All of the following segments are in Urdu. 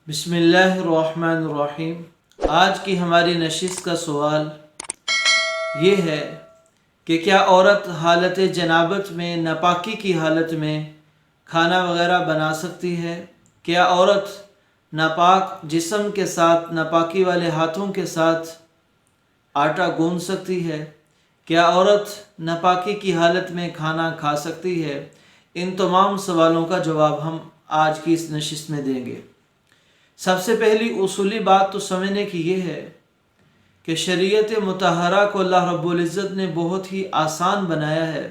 بسم اللہ الرحمن الرحیم۔ آج کی ہماری نشست کا سوال یہ ہے کہ کیا عورت حالت جنابت میں ناپاکی کی حالت میں کھانا وغیرہ بنا سکتی ہے؟ کیا عورت ناپاک جسم کے ساتھ ناپاکی والے ہاتھوں کے ساتھ آٹا گوندھ سکتی ہے؟ کیا عورت ناپاکی کی حالت میں کھانا کھا سکتی ہے؟ ان تمام سوالوں کا جواب ہم آج کی اس نشست میں دیں گے۔ سب سے پہلی اصولی بات تو سمجھنے کی یہ ہے کہ شریعت مطہرہ کو اللہ رب العزت نے بہت ہی آسان بنایا ہے۔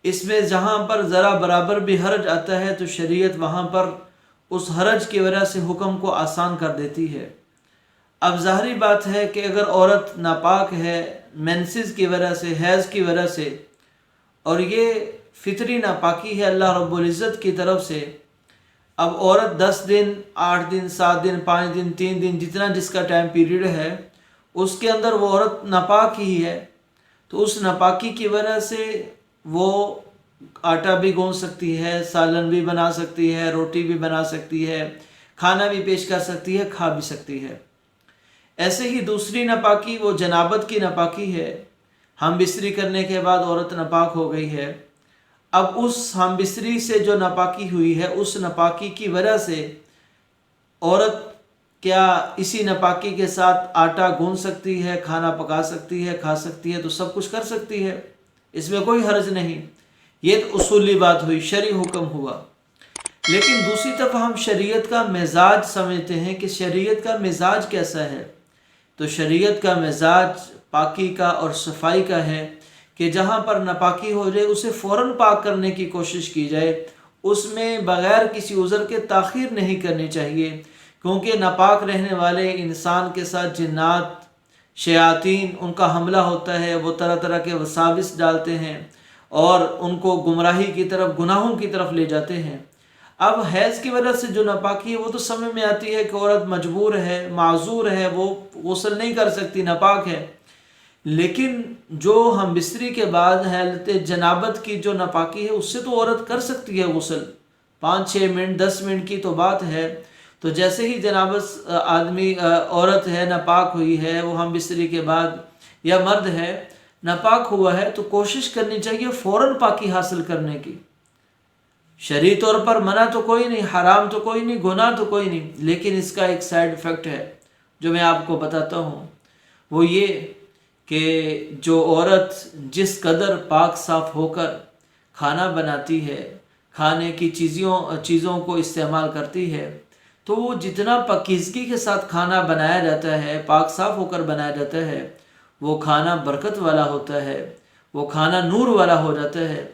اس میں جہاں پر ذرا برابر بھی حرج آتا ہے تو شریعت وہاں پر اس حرج کی وجہ سے حکم کو آسان کر دیتی ہے۔ اب ظاہری بات ہے کہ اگر عورت ناپاک ہے مینسز کی وجہ سے، حیض کی وجہ سے، اور یہ فطری ناپاکی ہے اللہ رب العزت کی طرف سے، اب عورت 10 دن، 8 دن، 7 دن، 5 دن، 3 دن، جتنا جس کا ٹائم پیریڈ ہے اس کے اندر وہ عورت ناپاک ہی ہے، تو اس ناپاکی کی وجہ سے وہ آٹا بھی گوندھ سکتی ہے، سالن بھی بنا سکتی ہے، روٹی بھی بنا سکتی ہے، کھانا بھی پیش کر سکتی ہے، کھا بھی سکتی ہے۔ ایسے ہی دوسری ناپاکی وہ جنابت کی ناپاکی ہے۔ ہم بستری کرنے کے بعد عورت ناپاک ہو گئی ہے، اب اس ہم بستری سے جو ناپاکی ہوئی ہے اس ناپاکی کی وجہ سے عورت کیا اسی ناپاکی کے ساتھ آٹا گوندھ سکتی ہے، کھانا پکا سکتی ہے، کھا سکتی ہے، تو سب کچھ کر سکتی ہے، اس میں کوئی حرج نہیں۔ یہ تو اصولی بات ہوئی، شرعی حکم ہوا۔ لیکن دوسری طرف ہم شریعت کا مزاج سمجھتے ہیں کہ شریعت کا مزاج کیسا ہے، تو شریعت کا مزاج پاکی کا اور صفائی کا ہے کہ جہاں پر ناپاکی ہو جائے اسے فوراً پاک کرنے کی کوشش کی جائے، اس میں بغیر کسی عذر کے تاخیر نہیں کرنی چاہیے، کیونکہ ناپاک رہنے والے انسان کے ساتھ جنات، شیاطین ان کا حملہ ہوتا ہے، وہ طرح طرح کے وساوس ڈالتے ہیں اور ان کو گمراہی کی طرف، گناہوں کی طرف لے جاتے ہیں۔ اب حیض کی وجہ سے جو ناپاکی ہے وہ تو سمجھ میں آتی ہے کہ عورت مجبور ہے، معذور ہے، وہ غسل نہیں کر سکتی، ناپاک ہے۔ لیکن جو ہم بستری کے بعد حالت جنابت کی جو ناپاکی ہے اس سے تو عورت کر سکتی ہے غسل، 5-6 منٹ 10 منٹ کی تو بات ہے۔ تو جیسے ہی جنابت عورت ہے ناپاک ہوئی ہے، وہ ہم بستری کے بعد، یا مرد ہے ناپاک ہوا ہے، تو کوشش کرنی چاہیے فوراً پاکی حاصل کرنے کی۔ شرعی طور پر منع تو کوئی نہیں، حرام تو کوئی نہیں، گناہ تو کوئی نہیں، لیکن اس کا ایک سائیڈ ایفیکٹ ہے جو میں آپ کو بتاتا ہوں، وہ یہ کہ جو عورت جس قدر پاک صاف ہو کر کھانا بناتی ہے، کھانے کی چیزوں کو استعمال کرتی ہے، تو وہ جتنا پاکیزگی کے ساتھ کھانا بنایا جاتا ہے، پاک صاف ہو کر بنایا جاتا ہے، وہ کھانا برکت والا ہوتا ہے، وہ کھانا نور والا ہو جاتا ہے۔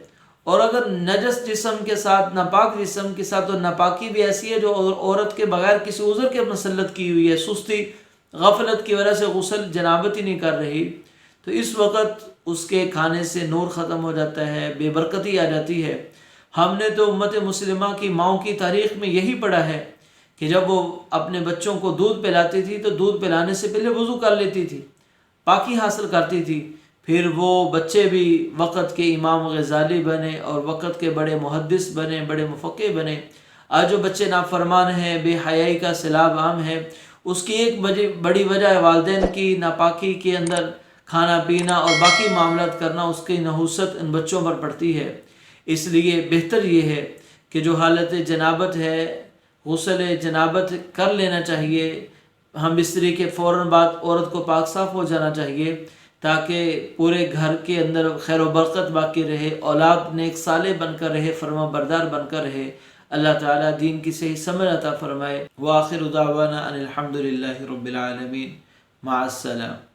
اور اگر نجس جسم کے ساتھ، ناپاک جسم کے ساتھ، تو ناپاکی بھی ایسی ہے جو عورت کے بغیر کسی عذر کے مسلط کی ہوئی ہے، سستی غفلت کی وجہ سے غسل جنابت ہی نہیں کر رہی، تو اس وقت اس کے کھانے سے نور ختم ہو جاتا ہے، بے برکتی آ جاتی ہے۔ ہم نے تو امت مسلمہ کی ماؤں کی تاریخ میں یہی پڑھا ہے کہ جب وہ اپنے بچوں کو دودھ پلاتی تھی تو دودھ پلانے سے پہلے وضو کر لیتی تھی، پاکی حاصل کرتی تھی، پھر وہ بچے بھی وقت کے امام غزالی بنے اور وقت کے بڑے محدث بنے، بڑے مفقہ بنے۔ آج جو بچے نافرمان ہیں، بے حیائی کا سیلاب عام ہے، اس کی ایک بڑی وجہ ہے والدین کی ناپاکی کے اندر کھانا پینا اور باقی معاملات کرنا، اس کی نحوست ان بچوں پر پڑتی ہے۔ اس لیے بہتر یہ ہے کہ جو حالت جنابت ہے غسل جنابت کر لینا چاہیے، ہم بستری کے فوراً بعد عورت کو پاک صاف ہو جانا چاہیے، تاکہ پورے گھر کے اندر خیر و برکت باقی رہے، اولاد نیک صالح بن کر رہے، فرما بردار بن کر رہے۔ اللہ تعالیٰ دین کی صحیح سمجھ عطا فرمائے۔ وآخر دعوانا ان الحمد للہ رب العالمین۔ مع السلام۔